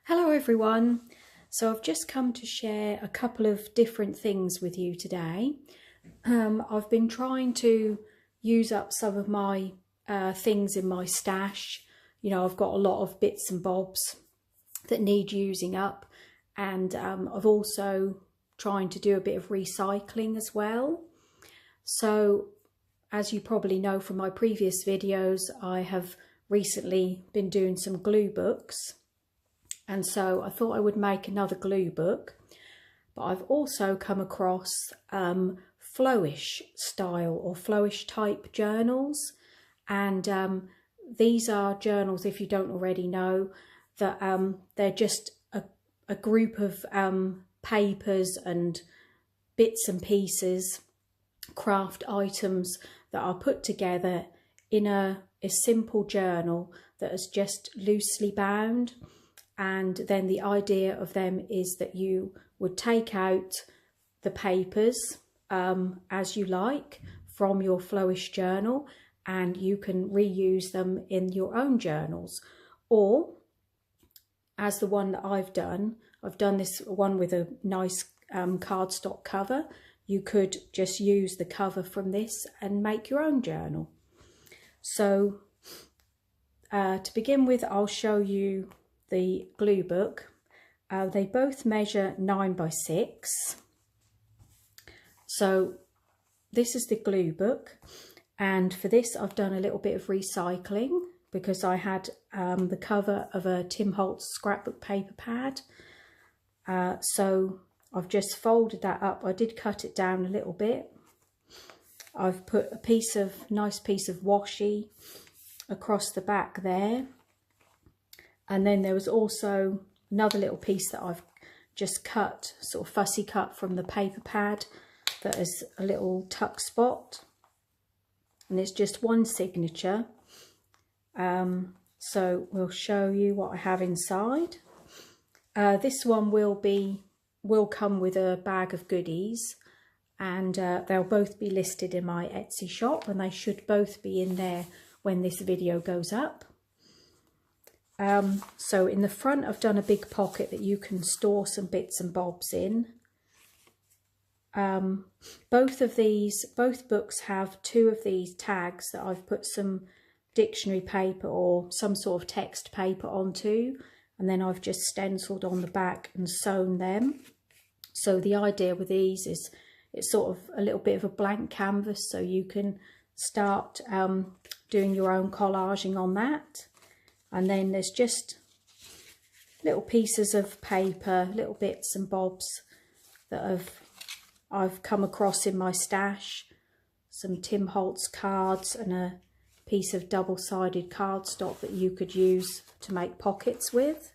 Hello everyone. So I've just come to share a couple of different things with you today. I've been trying to use up some of my things in my stash. You know, I've got a lot of bits and bobs that need using up, and I've also trying to do a bit of recycling as well. So as you probably know from my previous videos, I have recently been doing some glue books. And so I thought I would make another glue book, but I've also come across Flowish style or Flowish type journals. And these are journals, if you don't already know, that they're just a group of papers and bits and pieces, craft items that are put together in a simple journal that is just loosely bound. And then the idea of them is that you would take out the papers as you like from your Flowish journal, and you can reuse them in your own journals. Or, as the one that I've done this one with a nice cardstock cover. You could just use the cover from this and make your own journal. So to begin with, I'll show you the glue book. They both measure 9 by 6. So this is the glue book, and for this I've done a little bit of recycling because I had the cover of a Tim Holtz scrapbook paper pad. So I've just folded that up. I did cut it down a little bit. I've put a nice piece of washi across the back there. And then there was also another little piece that I've just cut, sort of fussy cut from the paper pad, that is a little tuck spot. And it's just one signature. So we'll show you what I have inside. This one will come with a bag of goodies, and they'll both be listed in my Etsy shop, and they should both be in there when this video goes up. So in the front I've done a big pocket that you can store some bits and bobs in. Both books have 2 of these tags that I've put some dictionary paper or some sort of text paper onto, and then I've just stenciled on the back and sewn them. So the idea with these is it's sort of a little bit of a blank canvas, so you can start doing your own collaging on that. And then there's just little pieces of paper, little bits and bobs that I've come across in my stash. Some Tim Holtz cards and a piece of double-sided cardstock that you could use to make pockets with.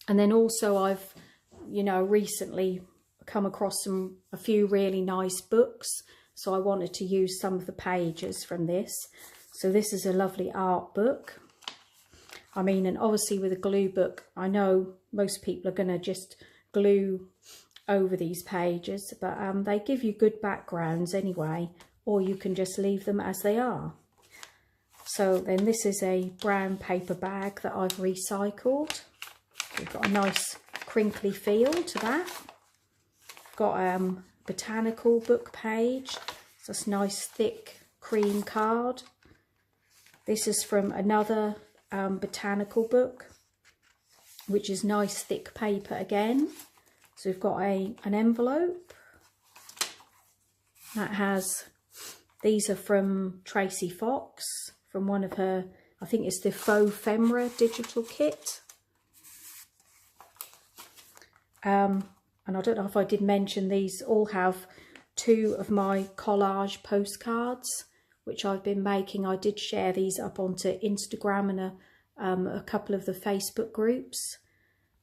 And then also I've, recently come across a few really nice books. So I wanted to use some of the pages from this. So this is a lovely art book. I mean, and obviously with a glue book, I know most people are going to just glue over these pages, but they give you good backgrounds anyway, or you can just leave them as they are. So then this is a brown paper bag that I've recycled. We've got a nice crinkly feel to that. Got botanical book page. It's this nice thick cream card. This is from another botanical book, which is nice thick paper again. So we've got an envelope that has, these are from Tracy Fox, from one of her, I think it's the Faux Ephemera digital kit. And I don't know if I did mention, these all have 2 of my collage postcards, which I've been making. I did share these up onto Instagram and a couple of the Facebook groups.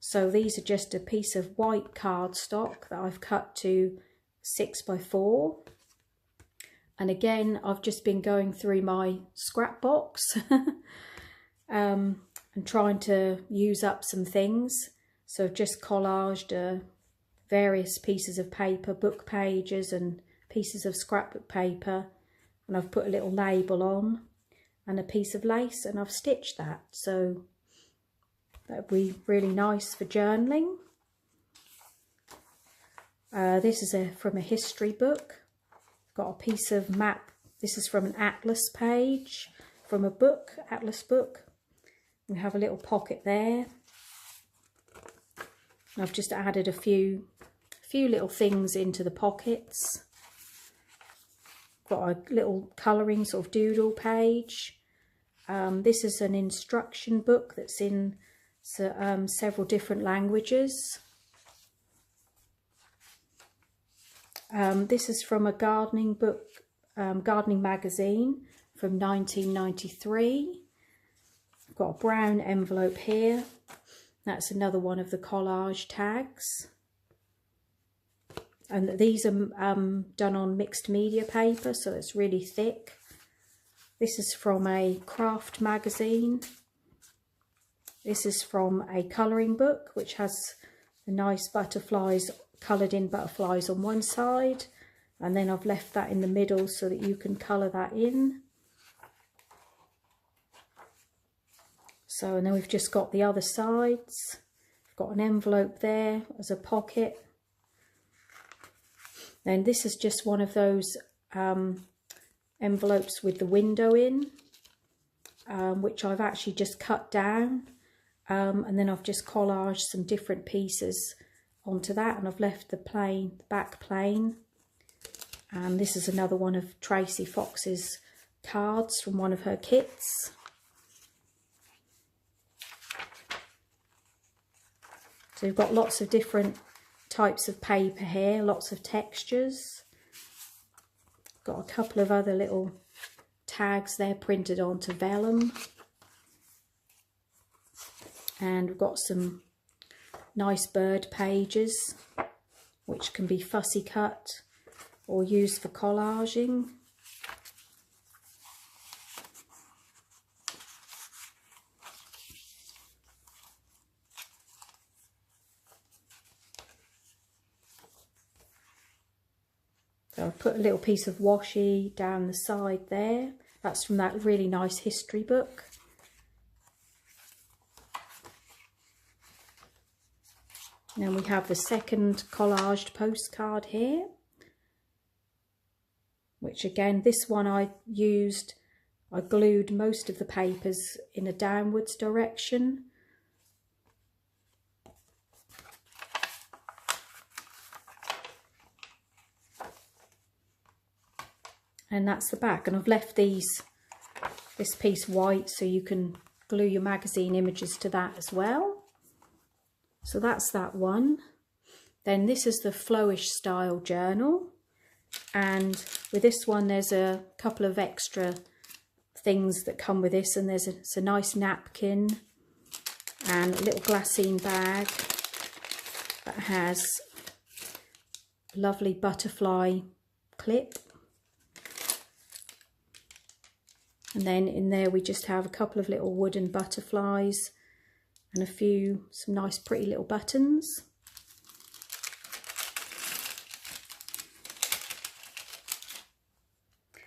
So these are just a piece of white cardstock that I've cut to 6 by 4. And again, I've just been going through my scrap box and trying to use up some things. So I've just collaged various pieces of paper, book pages and pieces of scrapbook paper, and I've put a little label on and a piece of lace, and I've stitched that, so that would be really nice for journaling. This is from a history book. Got a piece of map. This is from an atlas page from a book, atlas book. We have a little pocket there. I've just added a few little things into the pockets. Got a little colouring sort of doodle page. This is an instruction book that's in several different languages. This is from a gardening book, gardening magazine from 1993. I've got a brown envelope here. That's another one of the collage tags. And these are done on mixed media paper, so it's really thick. This is from a craft magazine. This is from a colouring book, which has the nice butterflies, coloured in butterflies on one side. And then I've left that in the middle so that you can colour that in. So, and then we've just got the other sides. I've got an envelope there as a pocket. Then this is just one of those envelopes with the window in, which I've actually just cut down. And then I've just collaged some different pieces onto that, and I've left the back plain. And this is another one of Tracy Fox's cards from one of her kits. So we've got lots of different types of paper here, lots of textures. Got a couple of other little tags there printed onto vellum. And we've got some nice bird pages, which can be fussy cut or used for collaging. So I've put a little piece of washi down the side there. That's from that really nice history book. And then we have the second collaged postcard here, which again, this one I glued most of the papers in a downwards direction. And that's the back, and I've left this piece white so you can glue your magazine images to that as well. So that's that one. Then this is the Flowish style journal, and with this one there's a couple of extra things that come with this, and it's a nice napkin and a little glassine bag that has a lovely butterfly clip. And then in there we just have a couple of little wooden butterflies and some nice pretty little buttons.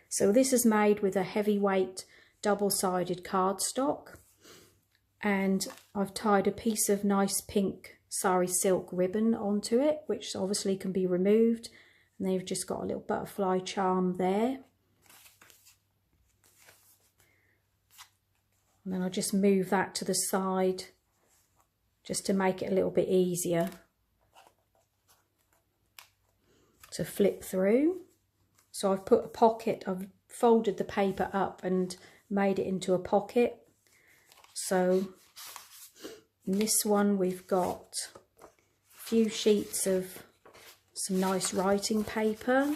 So this is made with a heavyweight double-sided cardstock, and I've tied a piece of nice pink sari silk ribbon onto it, which obviously can be removed, and then you've just got a little butterfly charm there. And then I'll just move that to the side just to make it a little bit easier to flip through. So I've put a pocket, I've folded the paper up and made it into a pocket. So in this one we've got a few sheets of some nice writing paper.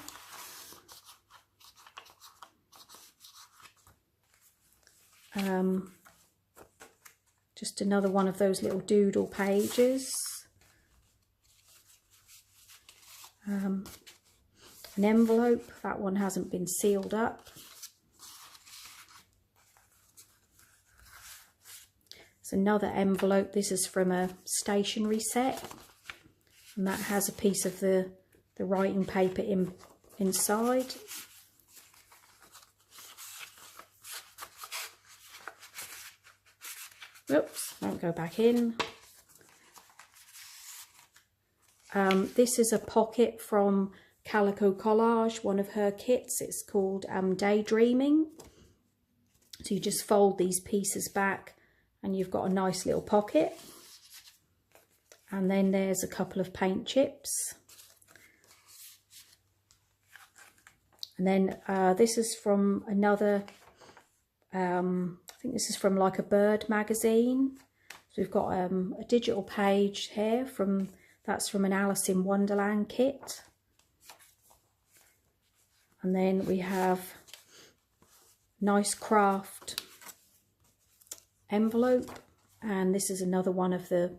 Just another one of those little doodle pages. An envelope, that one hasn't been sealed up. It's another envelope, this is from a stationery set, and that has a piece of the writing paper inside. Oops, won't go back in. This is a pocket from Collage, one of her kits. It's called Daydreaming. So you just fold these pieces back and you've got a nice little pocket. And then there's a couple of paint chips. And then this is from another, I think this is from like a bird magazine. So we've got a digital page here that's from an Alice in Wonderland kit. And then we have nice craft envelope, and this is another one of the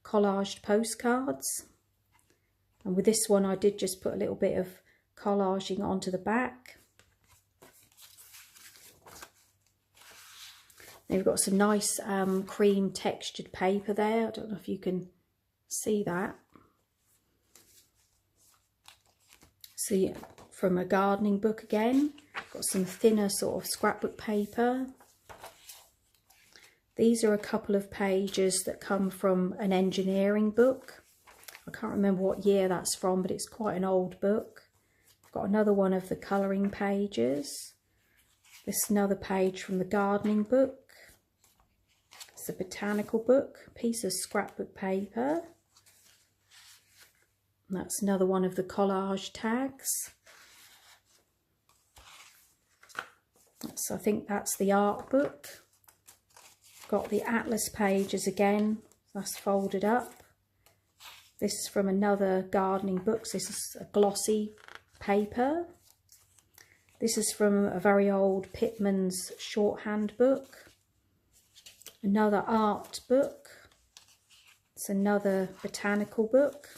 collaged postcards. And with this one I did just put a little bit of collaging onto the back. Then we've got some nice cream textured paper there. I don't know if you can see that. See, from a gardening book again. Got some thinner sort of scrapbook paper. These are a couple of pages that come from an engineering book. I can't remember what year that's from, but it's quite an old book. I've got another one of the colouring pages. This is another page from the gardening book. It's a botanical book, piece of scrapbook paper. And that's another one of the collage tags. So I think that's the art book. Got the atlas pages again, that's folded up. This is from another gardening book. So this is a glossy paper. This is from a very old Pitman's shorthand book. Another art book. It's another botanical book.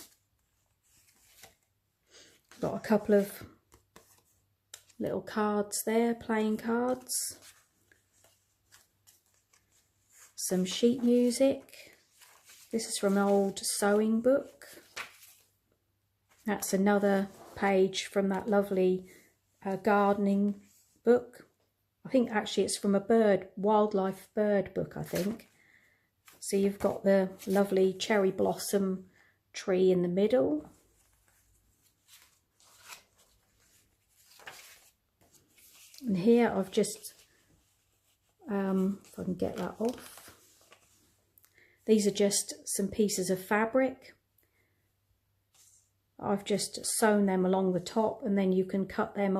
Got a couple of little cards there, playing cards. Some sheet music. This is from an old sewing book. That's another page from that lovely gardening book. I think actually it's from a wildlife bird book, I think. So you've got the lovely cherry blossom tree in the middle. And here I've just, if I can get that off, these are just some pieces of fabric. I've just sewn them along the top, and then you can cut it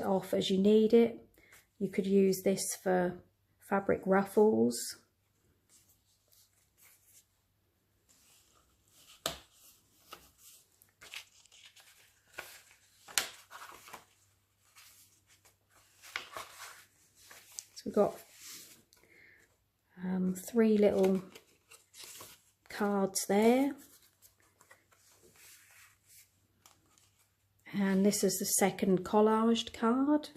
off as you need it. You could use this for fabric ruffles. So we've got 3 little cards there. And this is the second collaged card,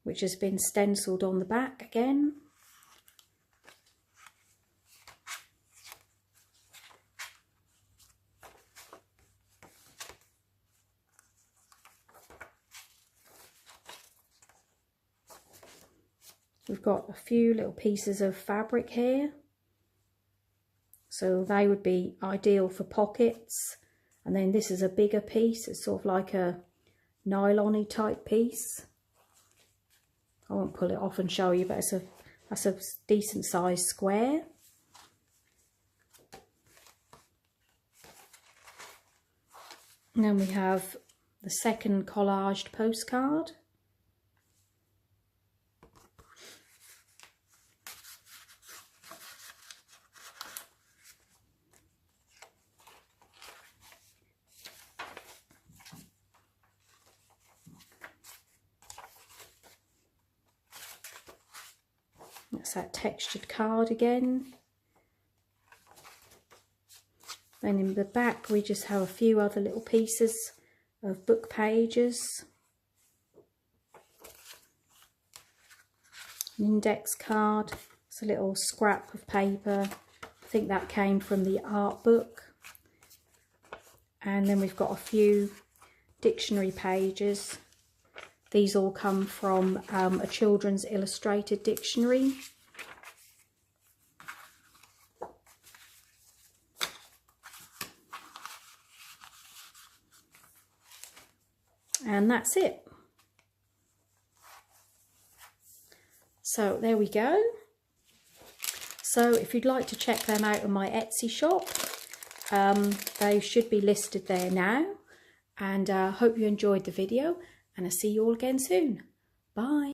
which has been stenciled on the back again. We've got a few little pieces of fabric here, so they would be ideal for pockets. And then this is a bigger piece. It's sort of like a nylon-y type piece. I won't pull it off and show you, but that's a decent sized square. And then we have the second collaged postcard. That's that textured card again. Then in the back we just have a few other little pieces of book pages. An index card. It's a little scrap of paper. I think that came from the art book. And then we've got a few dictionary pages. These all come from a children's illustrated dictionary. And that's it. So there we go. So if you'd like to check them out on my Etsy shop, they should be listed there now. And hope you enjoyed the video, and I'll see you all again soon. Bye.